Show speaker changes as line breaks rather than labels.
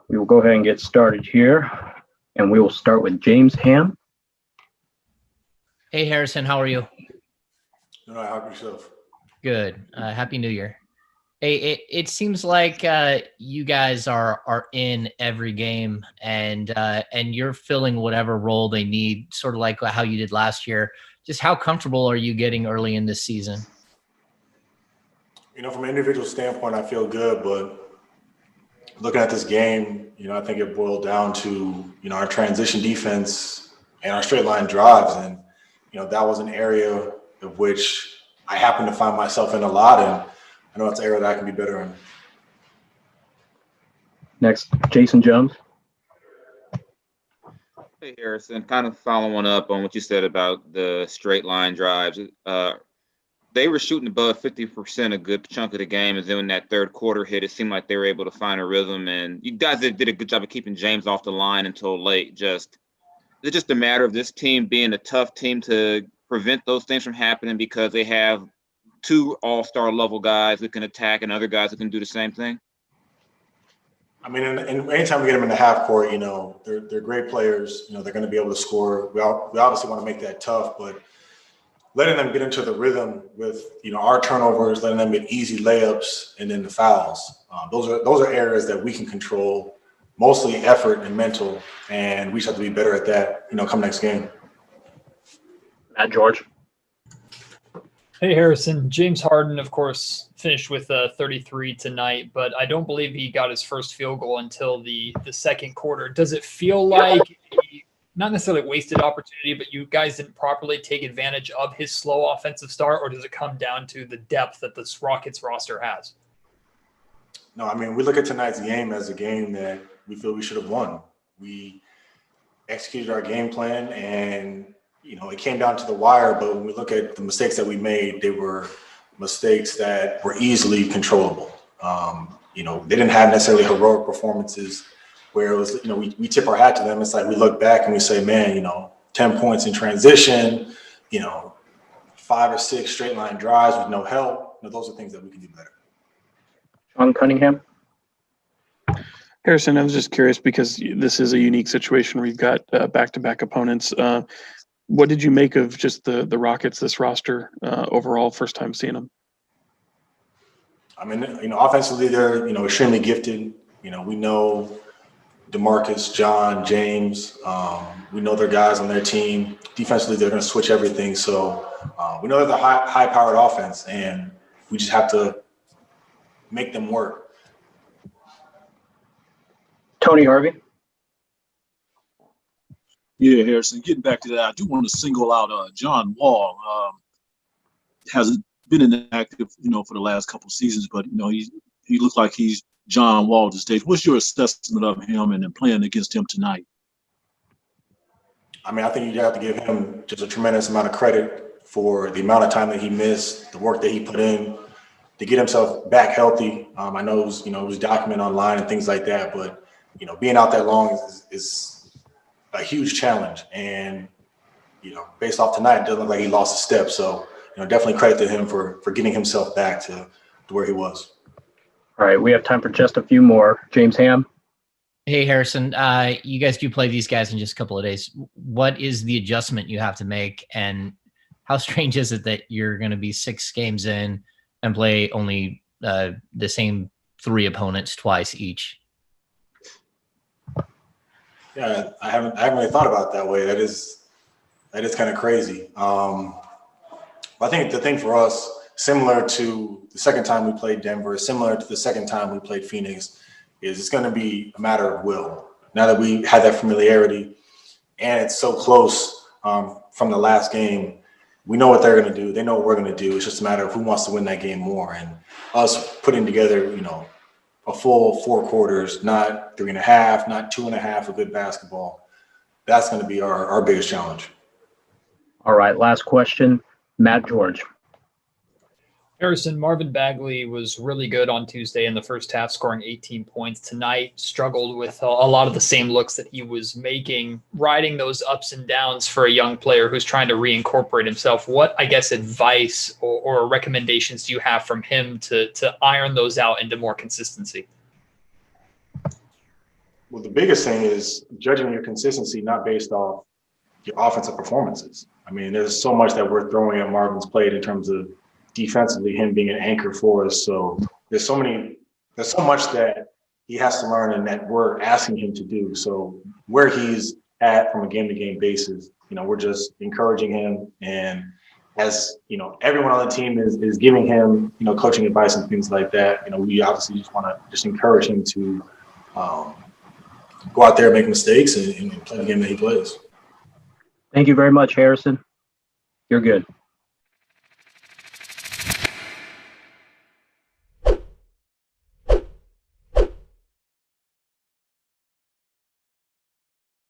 We will go ahead and get started here, and we will start with James Ham.
Hey, Harrison, how are you?
All right, how about yourself?
Good. Happy New Year. Hey, it seems like you guys are in every game, and you're filling whatever role they need, sort of like how you did last year. Just how comfortable are you getting early in this season?
From an individual standpoint, I feel good, but looking at this game, I think it boiled down to, our transition defense and our straight line drives. And, that was an area of which I happen to find myself in a lot. And I know it's an area that I can be better in.
Next, Jason Jones.
Hey, Harrison, kind of following up on what you said about the straight line drives. They were shooting above 50% a good chunk of the game, and then when that third quarter hit, it seemed like they were able to find a rhythm. And you guys did a good job of keeping James off the line until late. Is it just a matter of this team being a tough team to prevent those things from happening because they have two all-star level guys who can attack and other guys who can do the same thing?
I mean, and anytime we get them in the half court, they're great players. They're going to be able to score. We obviously want to make that tough, but letting them get into the rhythm with, our turnovers, letting them get easy layups, and then the fouls. Those are areas that we can control, mostly effort and mental, and we just have to be better at that, come next game.
Matt George.
Hey, Harrison. James Harden, of course, finished with 33 tonight, but I don't believe he got his first field goal until the second quarter. Does it feel like not necessarily wasted opportunity, but you guys didn't properly take advantage of his slow offensive start, or does it come down to the depth that this Rockets roster has?
No, I mean, we look at tonight's game as a game that we feel we should have won. We executed our game plan, and, it came down to the wire, but when we look at the mistakes that we made, they were mistakes that were easily controllable. They didn't have necessarily heroic performances where it was, we tip our hat to them. It's like we look back and we say, man, 10 points in transition, 5 or 6 straight line drives with no help. Those are things that we can do better.
Sean Cunningham.
Harrison, I was just curious because this is a unique situation where you've got back-to-back opponents. What did you make of just the Rockets, this roster overall, first time seeing them?
I mean, offensively, they're, extremely gifted. We know DeMarcus, John, James. We know their guys on their team. Defensively, they're going to switch everything. So we know they're the high-powered offense, and we just have to make them work.
Tony Harvey.
Yeah, Harrison, getting back to that, I do want to single out John Wall. Hasn't been inactive, for the last couple of seasons, but, he looks like he's John Wall to stage. What's your assessment of him and then playing against him tonight?
I mean, I think you have to give him just a tremendous amount of credit for the amount of time that he missed, the work that he put in to get himself back healthy. I know it was documented online and things like that, but, being out that long is a huge challenge. And, based off tonight, it doesn't look like he lost a step. So, definitely credit to him for getting himself back to where he was.
All right, we have time for just a few more. James Ham.
Hey, Harrison, you guys do play these guys in just a couple of days. What is the adjustment you have to make, and how strange is it that you're going to be 6 games in and play only the same 3 opponents twice each?
Yeah, I haven't really thought about it that way. That is kind of crazy. I think the thing for us, similar to the second time we played Denver, similar to the second time we played Phoenix, is it's going to be a matter of will. Now that we had that familiarity and it's so close from the last game, we know what they're going to do. They know what we're going to do. It's just a matter of who wants to win that game more. And us putting together, a full 4 quarters, not 3.5, not 2.5 of good basketball. That's going to be our biggest challenge.
All right, last question. Matt George.
Harrison, Marvin Bagley was really good on Tuesday in the first half, scoring 18 points. Tonight, struggled with a lot of the same looks that he was making, riding those ups and downs for a young player who's trying to reincorporate himself. What, I guess, advice or recommendations do you have from him to iron those out into more consistency?
Well, the biggest thing is judging your consistency not based off your offensive performances. I mean, there's so much that we're throwing at Marvin's plate in terms of defensively, him being an anchor for us. So there's so much that he has to learn and that we're asking him to do. So where he's at from a game-to-game basis, we're just encouraging him. And as, everyone on the team is giving him, coaching advice and things like that, we obviously just want to just encourage him to go out there, make mistakes, and play the game that he plays.
Thank you very much, Harrison. You're good.